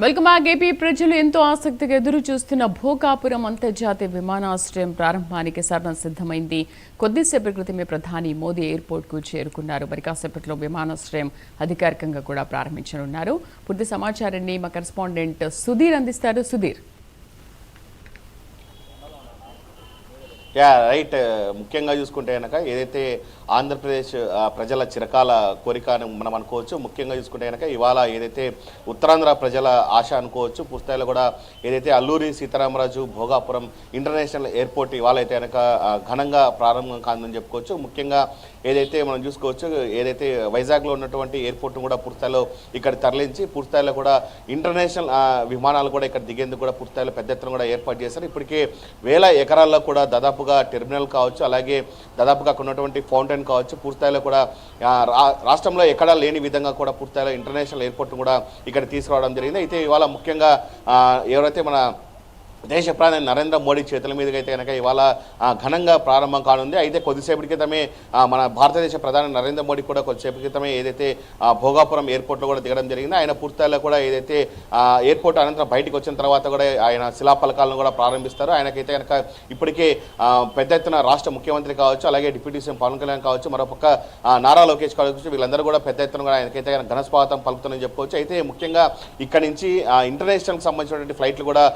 Welcome back. AP ప్రజలు ఎంతో ఆసక్తిగా ఎదురు చూస్తున్న భోగాపురం అంతర్జాతీయ విమానాశ్రయం ప్రారంభానికి సర్వం సిద్ధమైంది. కొద్దిసేపటి క్రితమే ప్రధాని మోదీ ఎయిర్పోర్ట్కు చేరుకున్నారు. మరి కాసేపట్లో విమానాశ్రయం అధికారికంగా కూడా ప్రారంభించనున్నారు. పూర్తి సమాచారాన్ని మా కరెస్పాండెంట్ సుధీర్ అందిస్తారు. సుధీర్. రైట్. ముఖ్యంగా చూసుకుంటే కనుక ఏదైతే ఆంధ్రప్రదేశ్ ప్రజల చిరకాల కోరిక అని మనం అనుకోవచ్చు. ముఖ్యంగా చూసుకుంటే కనుక ఇవాళ ఏదైతే ఉత్తరాంధ్ర ప్రజల ఆశ అనుకోవచ్చు. పూర్తిస్థాయిలో కూడా ఏదైతే అల్లూరి సీతారామరాజు భోగాపురం ఇంటర్నేషనల్ ఎయిర్పోర్ట్ ఇవాళ అయితే కనుక ఘనంగా ప్రారంభం కాదని చెప్పుకోవచ్చు. ముఖ్యంగా ఏదైతే మనం చూసుకోవచ్చు, ఏదైతే వైజాగ్లో ఉన్నటువంటి ఎయిర్పోర్ట్ను కూడా పూర్తిస్థాయిలో ఇక్కడ తరలించి పూర్తిస్థాయిలో కూడా ఇంటర్నేషనల్ విమానాలు కూడా ఇక్కడ దిగేందుకు కూడా పూర్తిస్థాయిలో పెద్ద ఎత్తున కూడా ఏర్పాటు చేశారు. ఇప్పటికే 1000 ఎకరాల్లో కూడా దాదాపుగా టెర్మినల్ కావచ్చు, అలాగే దాదాపుగా ఉన్నటువంటి ఫౌంటైన్ కావచ్చు, పూర్తిస్థాయిలో కూడా రాష్ట్రంలో ఎక్కడా లేని విధంగా కూడా పూర్తిస్థాయిలో ఇంటర్నేషనల్ ఎయిర్పోర్ట్ కూడా ఇక్కడ తీసుకురావడం జరిగింది. అయితే ఇవాళ ముఖ్యంగా ఎవరైతే మన దేశ ప్రధాని నరేంద్ర మోడీ చేతుల మీదుగా అయితే కనుక ఇవాళ ఘనంగా ప్రారంభం కానుంది. అయితే కొద్దిసేపటి క్రితమే మన భారతదేశ ప్రధాని నరేంద్ర మోడీ కూడా కొద్దిసేపటి క్రితమే ఏదైతే భోగాపురం ఎయిర్పోర్ట్లో కూడా దిగడం జరిగింది. ఆయన పూర్తిస్థాయిలో కూడా ఏదైతే ఎయిర్పోర్ట్ అనంతరం బయటకు వచ్చిన తర్వాత కూడా ఆయన శిలాఫలకాలను కూడా ప్రారంభిస్తారు. ఆయనకైతే కనుక ఇప్పటికే పెద్ద ఎత్తున రాష్ట్ర ముఖ్యమంత్రి కావచ్చు, అలాగే డిప్యూటీ సీఎం పవన్ కళ్యాణ్ కావచ్చు, మరొక నారా లోకేష్ కావచ్చు, వీళ్ళందరూ కూడా పెద్ద ఎత్తున కూడా ఆయనకైతే ఘన స్వాగతం పలుకుతుందని చెప్పుకోవచ్చు. అయితే ముఖ్యంగా ఇక్కడి నుంచి ఇంటర్నేషనల్కి సంబంధించినటువంటి ఫ్లైట్లు కూడా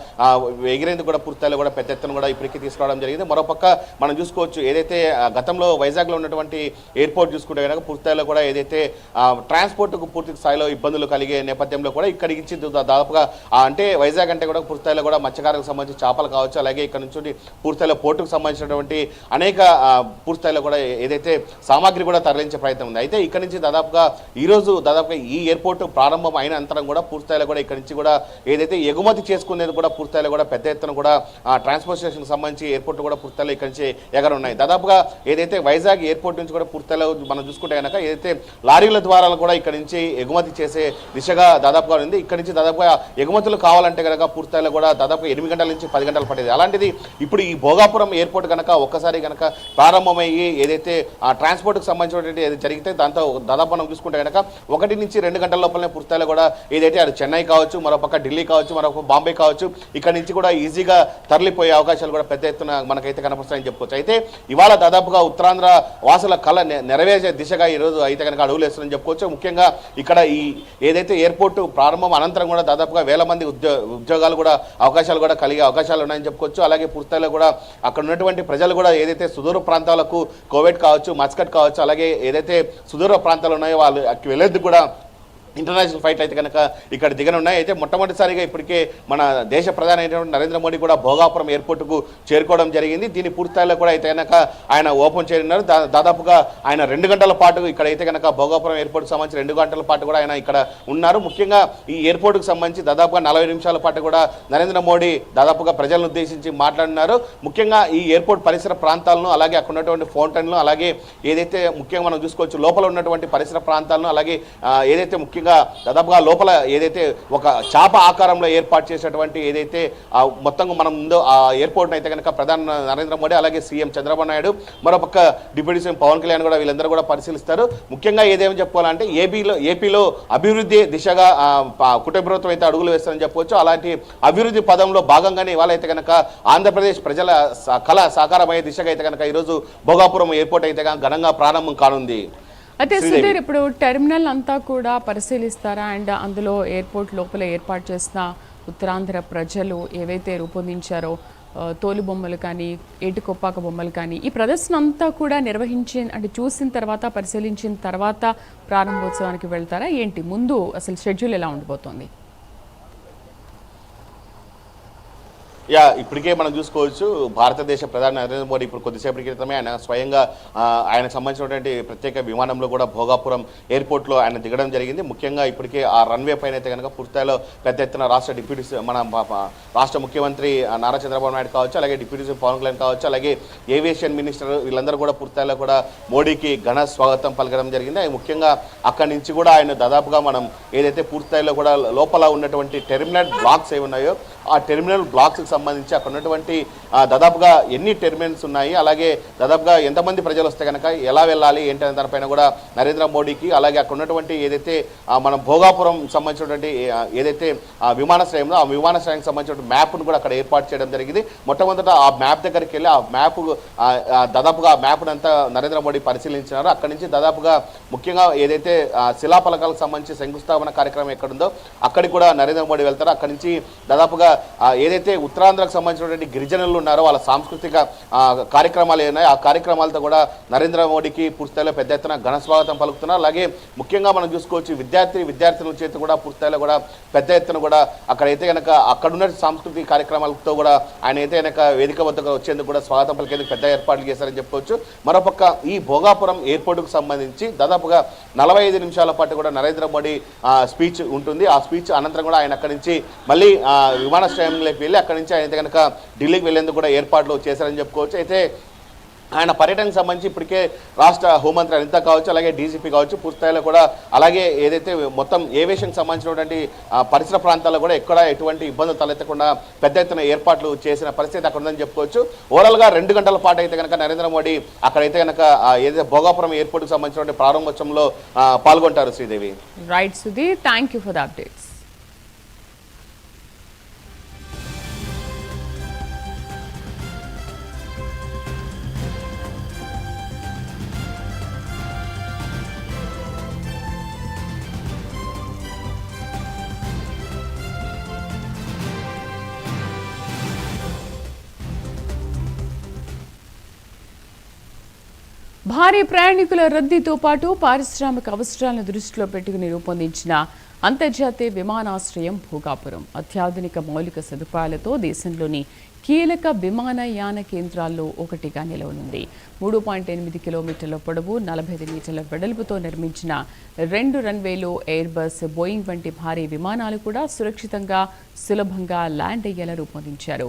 ఎగిరేందుకు కూడా పూర్తిస్థాయిలో కూడా పెద్ద ఎత్తున కూడా ఇప్పటికీ తీసుకురావడం జరిగింది. మరోపక్క మనం చూసుకోవచ్చు, ఏదైతే గతంలో వైజాగ్లో ఉన్నటువంటి ఎయిర్పోర్ట్ చూసుకుంటే కనుక పూర్తిస్థాయిలో కూడా ఏదైతే ట్రాన్స్పోర్ట్కు పూర్తి స్థాయిలో ఇబ్బందులు కలిగే నేపథ్యంలో కూడా ఇక్కడికి ఇచ్చి దాదాపుగా అంటే వైజాగ్ అంటే కూడా పూర్తిస్థాయిలో కూడా మత్స్యకారులకు సంబంధించి చేపలు కావచ్చు, అలాగే ఇక్కడ నుంచి పూర్తిస్థాయిలో పోర్టుకు సంబంధించినటువంటి అనేక పూర్తిస్థాయిలో కూడా ఏదైతే సామాగ్రి కూడా తరలించే ప్రయత్నం ఉంది. అయితే ఇక్కడ నుంచి దాదాపుగా ఈరోజు దాదాపుగా ఈ ఎయిర్పోర్ట్ ప్రారంభం అయిన అనంతరం కూడా పూర్తిస్థాయిలో కూడా ఇక్కడ నుంచి కూడా ఏదైతే ఎగుమతి చేసుకునేది కూడా పూర్తిస్థాయిలో కూడా పెద్ద ఎత్తున కూడా ట్రాన్స్పోర్టేషన్ సంబంధించి ఎయిర్పోర్ట్ కూడా పూర్తిస్థాయిలో ఇక్కడి నుంచి ఎగరున్నాయి. దాదాపుగా ఏదైతే వైజాగ్ ఎయిర్పోర్ట్ నుంచి కూడా పూర్తిస్థాయిలో మనం చూసుకుంటే కనుక ఏదైతే లారీల ద్వారా కూడా ఇక్కడ నుంచి ఎగుమతి చేసే దిశగా దాదాపుగా ఉంది. ఇక్కడ నుంచి దాదాపుగా ఎగుమతులు కావాలంటే కనుక పూర్తిస్థాయిలో కూడా దాదాపు 8 గంటల నుంచి 10 గంటలు పట్టేది. అలాంటిది ఇప్పుడు ఈ భోగాపురం ఎయిర్పోర్ట్ కనుక ఒక్కసారి కనుక ప్రారంభమయ్యి ఏదైతే ట్రాన్స్పోర్ట్కి సంబంధించినటువంటి ఏది జరిగితే దాంతో దాదాపు మనం చూసుకుంటే కనుక 1 నుంచి 2 గంటల లోపలనే పూర్తిస్థాయిలో కూడా ఏదైతే అది చెన్నై కావచ్చు, మరొక ఢిల్లీ కావచ్చు, మరొక బాంబే కావచ్చు, ఇక్కడ నుంచి కూడా ఈజీగా తరలిపోయే అవకాశాలు కూడా పెద్ద ఎత్తున మనకైతే కనపరుస్తాయని చెప్పుకోవచ్చు. అయితే ఇవాళ దాదాపుగా ఉత్తరాంధ్ర వాసుల కళ నెరవేర్చే దిశగా ఈరోజు అయితే కనుక అడుగులు వేస్తుందని చెప్పుకోవచ్చు. ముఖ్యంగా ఇక్కడ ఈ ఏదైతే ఎయిర్పోర్ట్ ప్రారంభం అనంతరం కూడా దాదాపుగా 1000 మంది ఉద్యోగాలు కూడా అవకాశాలు కూడా కలిగే అవకాశాలు ఉన్నాయని చెప్పుకోవచ్చు. అలాగే పూర్తిస్థాయిలో కూడా అక్కడ ఉన్నటువంటి ప్రజలు కూడా ఏదైతే సుదూర ప్రాంతాలకు కోవిడ్ కావచ్చు, మస్కట్ కావచ్చు, అలాగే ఏదైతే సుదూర ప్రాంతాలు ఉన్నాయో వాళ్ళు వెళ్ళేందుకు కూడా ఇంటర్నేషనల్ ఫ్లైట్ అయితే కనుక ఇక్కడ దిగనున్నాయి. అయితే మొట్టమొదటిసారిగా ఇప్పటికే మన దేశ ప్రధాని అయినటువంటి నరేంద్ర మోడీ కూడా భోగాపురం ఎయిర్పోర్ట్కు చేరుకోవడం జరిగింది. దీని పూర్తిస్థాయిలో కూడా అయితే కనుక ఆయన ఓపెన్ చేయనున్నారు. దాదాపుగా ఆయన 2 గంటల పాటు ఇక్కడ అయితే కనుక భోగాపురం ఎయిర్పోర్ట్కి సంబంధించి 2 గంటల పాటు కూడా ఆయన ఇక్కడ ఉన్నారు. ముఖ్యంగా ఈ ఎయిర్పోర్ట్కి సంబంధించి దాదాపుగా 40 నిమిషాల పాటు కూడా నరేంద్ర మోడీ దాదాపుగా ప్రజలను ఉద్దేశించి మాట్లాడినారు. ముఖ్యంగా ఈ ఎయిర్పోర్ట్ పరిసర ప్రాంతాలను, అలాగే అక్కడ ఉన్నటువంటి ఫౌంటైన్లు, అలాగే ఏదైతే ముఖ్యంగా మనం చూసుకోవచ్చు లోపల ఉన్నటువంటి పరిసర ప్రాంతాలను, అలాగే ఏదైతే ముఖ్యంగా దాదాపుగా లోపల ఏదైతే ఒక చాప ఆకారంలో ఏర్పాటు చేసేటువంటి ఏదైతే మొత్తంగా మనం ముందు ఆ ఎయిర్పోర్ట్ని అయితే కనుక ప్రధాని నరేంద్ర మోడీ, అలాగే సీఎం చంద్రబాబు నాయుడు, మరోపక్క డిప్యూటీ సీఎం పవన్ కళ్యాణ్ కూడా వీళ్ళందరూ కూడా పరిశీలిస్తారు. ముఖ్యంగా ఏదేమని చెప్పుకోవాలంటే ఏపీలో అభివృద్ధి దిశగా కుటుంబ ప్రభుత్వం అయితే అడుగులు వేస్తారని చెప్పవచ్చు. అలాంటి అభివృద్ధి పదంలో భాగంగానే ఇవాళ అయితే కనుక ఆంధ్రప్రదేశ్ ప్రజల కళ సాకారమయ్యే దిశగా అయితే కనుక ఈరోజు భోగాపురం ఎయిర్పోర్ట్ అయితే ఘనంగా ప్రారంభం కానుంది. అయితే సుధీర్, ఇప్పుడు టెర్మినల్ అంతా కూడా పరిశీలిస్తారా? అండ్ అందులో ఎయిర్పోర్ట్ లోపల ఏర్పాటు చేసిన ఉత్తరాంధ్ర ప్రజలు ఏవైతే రూపొందించారో తోలు బొమ్మలు కానీ, ఏటికొప్పాక బొమ్మలు కానీ, ఈ ప్రదర్శన అంతా కూడా చూసిన తర్వాత, పరిశీలించిన తర్వాత ప్రారంభోత్సవానికి వెళ్తారా ఏంటి? ముందు అసలు షెడ్యూల్ ఎలా ఉండబోతోంది? ఇప్పటికే మనం చూసుకోవచ్చు, భారతదేశ ప్రధాని నరేంద్ర మోడీ ఇప్పుడు కొద్దిసేపటి క్రితమే ఆయన స్వయంగా ఆయనకు సంబంధించినటువంటి ప్రత్యేక విమానంలో కూడా భోగాపురం ఎయిర్పోర్ట్లో ఆయన దిగడం జరిగింది. ముఖ్యంగా ఇప్పటికే ఆ రన్వే పైన అయితే కనుక పూర్తిస్థాయిలో పెద్ద ఎత్తున రాష్ట్ర ముఖ్యమంత్రి నారా చంద్రబాబు నాయుడు కావచ్చు, అలాగే డిప్యూటీ సీఎం పవన్ కళ్యాణ్ కావచ్చు, అలాగే ఏవియేషన్ మినిస్టర్ వీళ్ళందరూ కూడా పూర్తిస్థాయిలో కూడా మోడీకి ఘన స్వాగతం పలకడం జరిగింది. ముఖ్యంగా అక్కడి నుంచి కూడా ఆయన దాదాపుగా మనం ఏదైతే పూర్తిస్థాయిలో కూడా లోపల ఉన్నటువంటి టెర్మినల్ బ్లాక్స్ ఏమి ఉన్నాయో ఆ టెర్మినల్ బ్లాక్స్కి సంబంధించి అక్కడ ఉన్నటువంటి దాదాపుగా ఎన్ని టెర్మినల్స్ ఉన్నాయి, అలాగే దాదాపుగా ఎంతమంది ప్రజలు వస్తే కనుక ఎలా వెళ్ళాలి ఏంటనే దానిపైన కూడా నరేంద్ర మోడీకి, అలాగే అక్కడ ఉన్నటువంటి ఏదైతే మనం భోగాపురం సంబంధించినటువంటి ఏదైతే విమానాశ్రయంలో ఆ విమానాశ్రయానికి సంబంధించిన మ్యాప్ను కూడా అక్కడ ఏర్పాటు చేయడం జరిగింది. మొట్టమొదట ఆ మ్యాప్ దగ్గరికి వెళ్ళి ఆ మ్యాప్ దాదాపుగా ఆ మ్యాప్ను అంతా నరేంద్ర మోడీ పరిశీలించినారు. అక్కడి నుంచి దాదాపుగా ముఖ్యంగా ఏదైతే శిలాఫలకాలకు సంబంధించి శంకుస్థాపన కార్యక్రమం ఎక్కడుందో అక్కడికి కూడా నరేంద్ర మోడీ వెళ్తారు. అక్కడి నుంచి దాదాపుగా ఏదైతే ఉత్తరాంధ్రకు సంబంధించినటువంటి గిరిజనులు ఉన్నారో వాళ్ళ సాంస్కృతిక కార్యక్రమాలు ఏనాయో ఆ కార్యక్రమాలతో కూడా నరేంద్ర మోడీకి పూర్తిస్థాయిలో పెద్ద ఎత్తున ఘన స్వాగతం పలుకుతున్నారు. అలాగే ముఖ్యంగా మనం చూసుకోవచ్చు విద్యార్థుల చేతి కూడా పూర్తిస్థాయిలో కూడా పెద్ద ఎత్తున కూడా అక్కడైతే కనుక అక్కడున్న సాంస్కృతిక కార్యక్రమాలతో కూడా ఆయన అయితే కనుక వేదిక వద్దకు వచ్చేందుకు కూడా స్వాగతం పలికేందుకు పెద్ద ఏర్పాట్లు చేశారని చెప్పుకోవచ్చు. మరోపక్క ఈ భోగాపురం ఎయిర్పోర్టుకు సంబంధించి దాదాపుగా 45 నిమిషాల పాటు కూడా నరేంద్ర మోడీ స్పీచ్ ఉంటుంది. ఆ స్పీచ్ అనంతరం కూడా ఆయన అక్కడి నుంచి మళ్ళీ విమానాశ్రయంలోకి వెళ్ళి అక్కడి నుంచి ఆయన కనుక ఢిల్లీకి వెళ్లేందుకు కూడా ఏర్పాట్లు చేశారని చెప్పుకోవచ్చు. అయితే ఆయన పర్యటనకు సంబంధించి ఇప్పటికే రాష్ట్ర హోంమంత్రి అనిత కావచ్చు, అలాగే డీజీపీ కావచ్చు పూర్తిస్థాయిలో కూడా, అలాగే ఏదైతే మొత్తం ఏవియేషన్కి సంబంధించినటువంటి పరిసర ప్రాంతాల్లో కూడా ఎక్కడ ఎటువంటి ఇబ్బందులు తలెత్తకుండా పెద్ద ఎత్తున ఏర్పాట్లు చేసిన పరిస్థితి అక్కడ ఉందని చెప్పుకోవచ్చు. ఓవరాల్గా 2 గంటల పాటు అయితే కనుక నరేంద్ర మోడీ అక్కడైతే కనుక ఏదైతే భోగాపురం ఎయిర్పోర్ట్కి సంబంధించినటువంటి ప్రారంభోత్సవంలో పాల్గొంటారు. Sridevi. Right Sudhi, thank you for the updates. భారీ ప్రయాణికుల రద్దీతో పాటు పారిశ్రామిక అవసరాలను దృష్టిలో పెట్టుకుని రూపొందించిన అంతర్జాతీయ విమానాశ్రయం భోగాపురం అత్యాధునిక మౌలిక సదుపాయాలతో దేశంలోని కీలక విమానయాన కేంద్రాల్లో ఒకటిగా నిలవనుంది. 3.8 కిలోమీటర్ల పొడవు, 45 మీటర్ల వెడల్పుతో నిర్మించిన 2 రన్వేలు ఎయిర్ బస్, బోయింగ్ వంటి భారీ విమానాలు కూడా సురక్షితంగా సులభంగా ల్యాండ్ అయ్యేలా రూపొందించారు.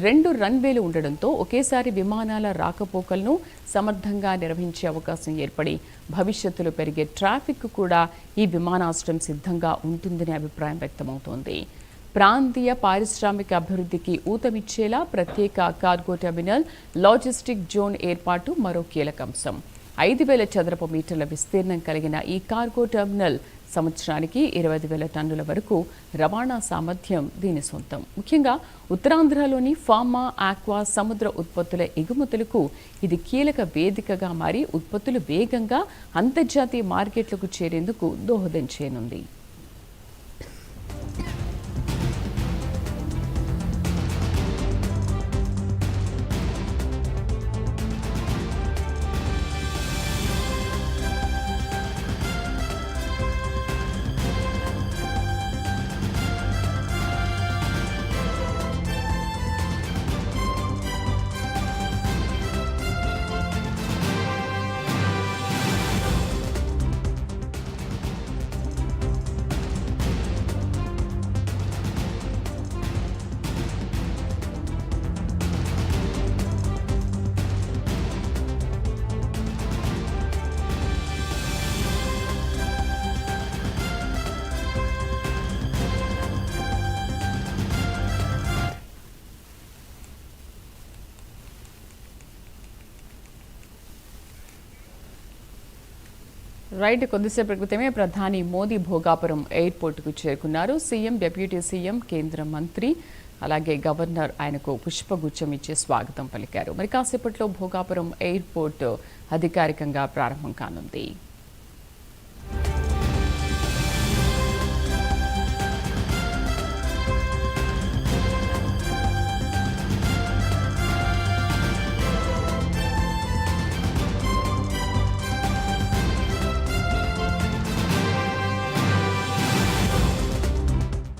2 రన్వేలు ఉండడంతో ఒకేసారి విమానాల రాకపోకలను సమర్థంగా నిర్వహించే అవకాశం ఏర్పడి భవిష్యత్తులో పెరిగే ట్రాఫిక్ కూడా ఈ విమానాశ్రయం సిద్ధంగా ఉంటుందనే అభిప్రాయం వ్యక్తమవుతోంది. ప్రాంతీయ పారిశ్రామిక అభివృద్ధికి ఊతమిచ్చేలా ప్రత్యేక కార్గో టెర్మినల్, లాజిస్టిక్ జోన్ ఏర్పాటు మరో కీలక అంశం. 5,000 చదరపు మీటర్ల విస్తీర్ణం కలిగిన ఈ కార్గో టెర్మినల్ సంవత్సరానికి 25,000 టన్నుల వరకు రవాణా సామర్థ్యం దీని సొంతం. ముఖ్యంగా ఉత్తరాంధ్రలోని ఫార్మా, ఆక్వా, సముద్ర ఉత్పత్తుల ఎగుమతులకు ఇది కీలక వేదికగా మారి ఉత్పత్తులు వేగంగా అంతర్జాతీయ మార్కెట్లకు చేరేందుకు దోహదం చేయనుంది. రైట్, కొద్దిసేపటి క్రితమే ప్రధాని మోదీ భోగాపురం ఎయిర్పోర్టుకు చేరుకున్నారు. సీఎం, డిప్యూటీ సీఎం, కేంద్ర మంత్రి, అలాగే గవర్నర్ ఆయనకు పుష్పగుచ్చం ఇచ్చి స్వాగతం పలికారు. మరి కాసేపట్లో భోగాపురం ఎయిర్పోర్టు అధికారికంగా ప్రారంభం కానుంది.